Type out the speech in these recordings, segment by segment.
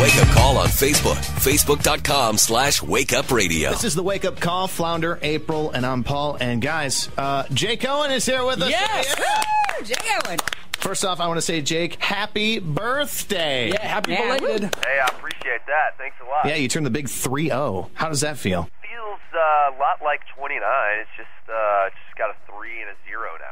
Wake Up Call on Facebook. Facebook.com/wakeupradio. This is the Wake Up Call. Flounder, April, and I'm Paul. And guys, Jake Owen is here with us. Yes! Yeah. Woo! Jake Owen. First off, I want to say, Jake, happy birthday. Yeah, happy belated. Hey, I appreciate that. Thanks a lot. Yeah, you turned the big 3-0. How does that feel? Feels a lot like 29. It's just got a 3 and a 0 now.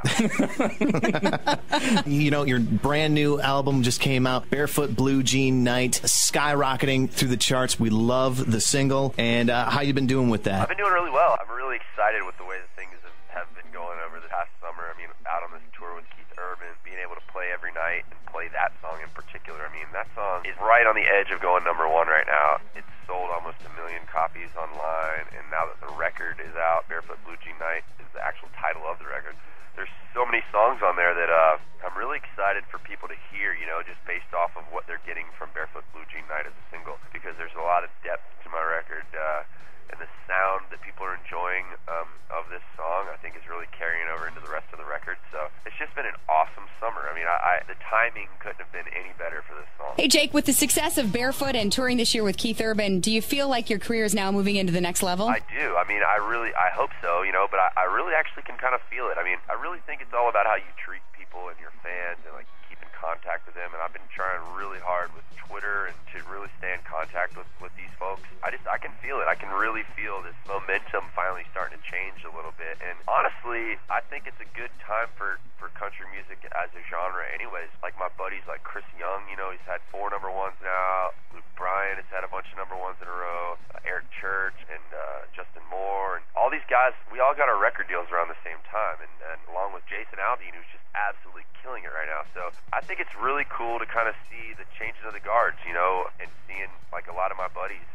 You know, your brand new album just came out, Barefoot Blue Jean Night, skyrocketing through the charts. We love the single. And how you been doing with that? I've been doing really well. I'm really excited with the way that things have been going over the past summer. I mean, out on this tour with Keith Urban, being able to play every night and play that song in particular. I mean, that song is right on the edge of going #1 right now. It's sold almost 1 million copies online, and now that the record is out, Barefoot Blue Jean Night is the actual title of the record. There's so many songs on there that I'm really excited for people to hear, you know, just based off of what they're getting from Barefoot Blue Jean Night as a single, because there's a lot of depth to my record, and the sound that people are enjoying of this song, I think, is really carrying over into the rest of the record. So it's just been an awesome summer. I mean, the timing couldn't have been any better for this song. Hey, Jake, with the success of Barefoot and touring this year with Keith Urban, do you feel like your career is now moving into the next level? I do. I mean, I hope so, you know, but I really actually can kind of feel it. I mean, I really think it's all about how you treat people and your fans and, like, keep in contact with them. And I've been trying really hard with Twitter and to really stay in contact with these folks. I can feel it. I can really feel this momentum finally starting to change a little bit. And honestly, I think it's a good time for country music as a genre anyways. Like my buddies like Chris Young, you know, he's had 4 #1s now. Luke Bryan has had a bunch of #1s in a row. Eric Church and Justin Moore. And all these guys, we all got our record deals around the same time. And along with Jason Aldean, who's just absolutely killing it right now. So I think it's really cool to kind of see the changing of the guards, you know, and seeing like a lot of my buddies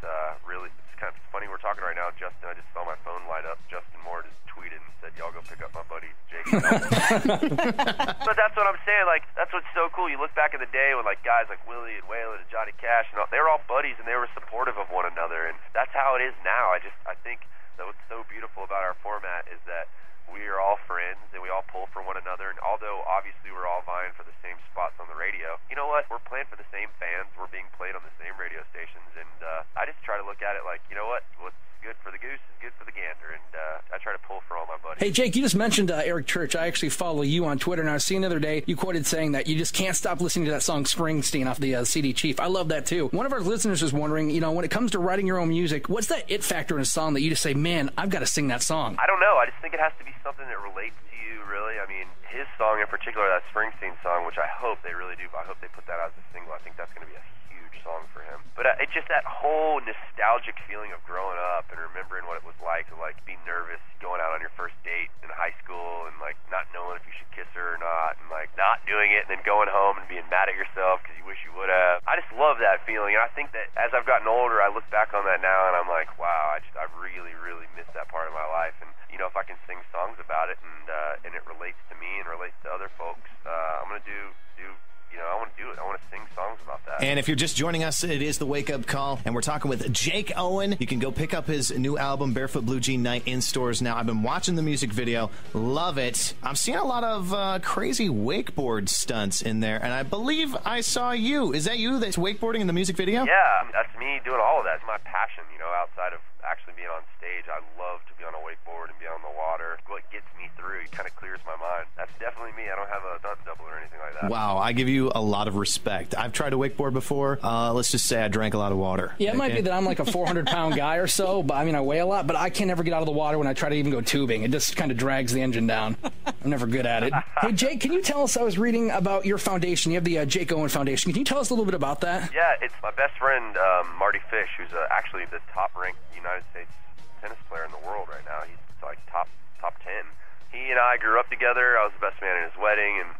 really. It's kind of funny we're talking right now. Justin, I just saw my phone light up. Justin Moore just tweeted and said, "Y'all go pick up my buddy Jake." But that's what I'm saying. Like, that's what's so cool. You look back in the day when like guys like Willie and Waylon and Johnny Cash and all, they were all buddies and they were supportive of one another, and that's how it is now. I think that what's so beautiful about our format is that we are all friends and we all pull for one another. And although obviously we're all vying for the same spots on the radio, you know what? We're playing for the same fans. We're being played on the same radio stations. And I just try to look at it like, you know what? What's good for the goose is good for the gander. And I try to pull for all my buddies. Hey, Jake, you just mentioned Eric Church. I actually follow you on Twitter, and I was seeing the other day you quoted saying that you just can't stop listening to that song Springsteen off the CD Chief. I love that, too. One of our listeners is wondering, you know, when it comes to writing your own music, what's that it factor in a song that you just say, man, I've got to sing that song? I don't know. I just think it has to be something that relates to you, really. I mean, his song in particular, that Springsteen song, which I hope they really do, but I hope they put that out as a single. I think that's going to be a huge song for him. But it's just that whole nostalgic feeling of growing up and remembering what it was like to, like, be nervous going out on your first date in high school and, like, not knowing if you should kiss her or not, and, like, not doing it and then going home and being mad at yourself because you wish you would have. I just love that feeling, and I think that as I've gotten older, I look back on that now and I'm like, wow, I really, really miss that part of my life. And, you know, if I can sing songs about it and it relates to me and relates to other folks, I'm going to do you know, I want to do it. I want to sing songs about that. And if you're just joining us, it is the Wake Up Call, and we're talking with Jake Owen. You can go pick up his new album, Barefoot Blue Jean Night, in stores now. I've been watching the music video. Love it. I'm seeing a lot of crazy wakeboard stunts in there, and I believe I saw you. Is that you that's wakeboarding in the music video? Yeah, that's me doing all of that. It's my passion, you know, outside of actually being on stage. I love to be on a wakeboard and be on the water. What gets me through, it kind of clears my mind. That's definitely me. I don't have a stunt double or anything like that. Wow, I give you a lot of respect. I've tried to wakeboard before. Let's just say I drank a lot of water. Yeah, it might be that I'm like a 400-pound guy or so, but I mean, I weigh a lot, but I can never get out of the water when I try to even go tubing. It just kind of drags the engine down. I'm never good at it. Hey, Jake, can you tell us, I was reading about your foundation. You have the Jake Owen Foundation. Can you tell us a little bit about that? Yeah, it's my best friend, Marty Fish, who's actually the top-ranked United States tennis player in the world right now. He's like top 10. He and I grew up together. I was the best man in his wedding, and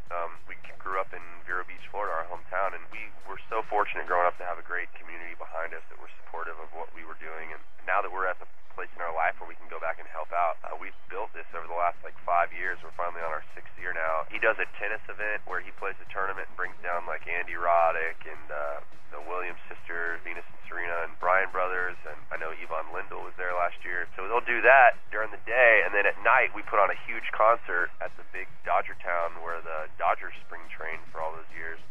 we grew up in Vero Beach, Florida, our hometown, and we were so fortunate growing up to have a great community behind us that were supportive of what we were doing. And now that we're at the place in our life where we can go back and help out, we've built this over the last like 5 years. We're finally on our 6th year now. He does a tennis event where he plays a tournament and brings down like Andy Roddick and the Williams sisters, Venus and Serena, and Bryan brothers, and I know Yvonne Lindell was there last year. So they'll do that during the day, and then at night we put on a huge concert at the big Dodger town where the Dodgers spring trained for all those years.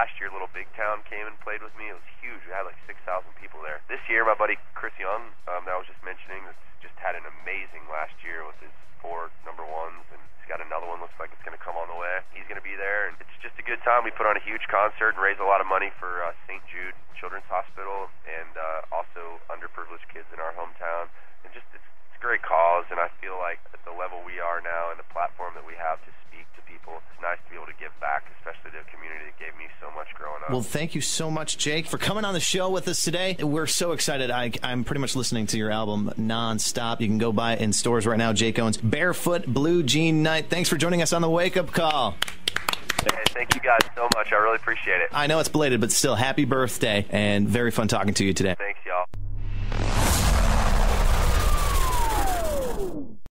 last year, Little Big Town came and played with me. It was huge. We had like 6,000 people there. This year, my buddy Chris Young, that I was just mentioning, just had an amazing last year with his 4 number ones, and he's got another one. Looks like it's going to come on the way. He's going to be there, and it's just a good time. We put on a huge concert and raise a lot of money for St. Jude Children's Hospital and also underprivileged kids in our hometown. And just it's a great cause, and I feel like at the level we are now and the platform that we have to speak to people, it's nice to be able to give back, especially to the community that gave me so much growing up. Well, thank you so much, Jake, for coming on the show with us today. We're so excited. I'm pretty much listening to your album nonstop. You can go buy it in stores right now. Jake Owen's Barefoot Blue Jean Night. Thanks for joining us on the Wake Up Call. Hey, thank you guys so much. I really appreciate it. I know it's belated, but still, happy birthday, and very fun talking to you today. Thanks.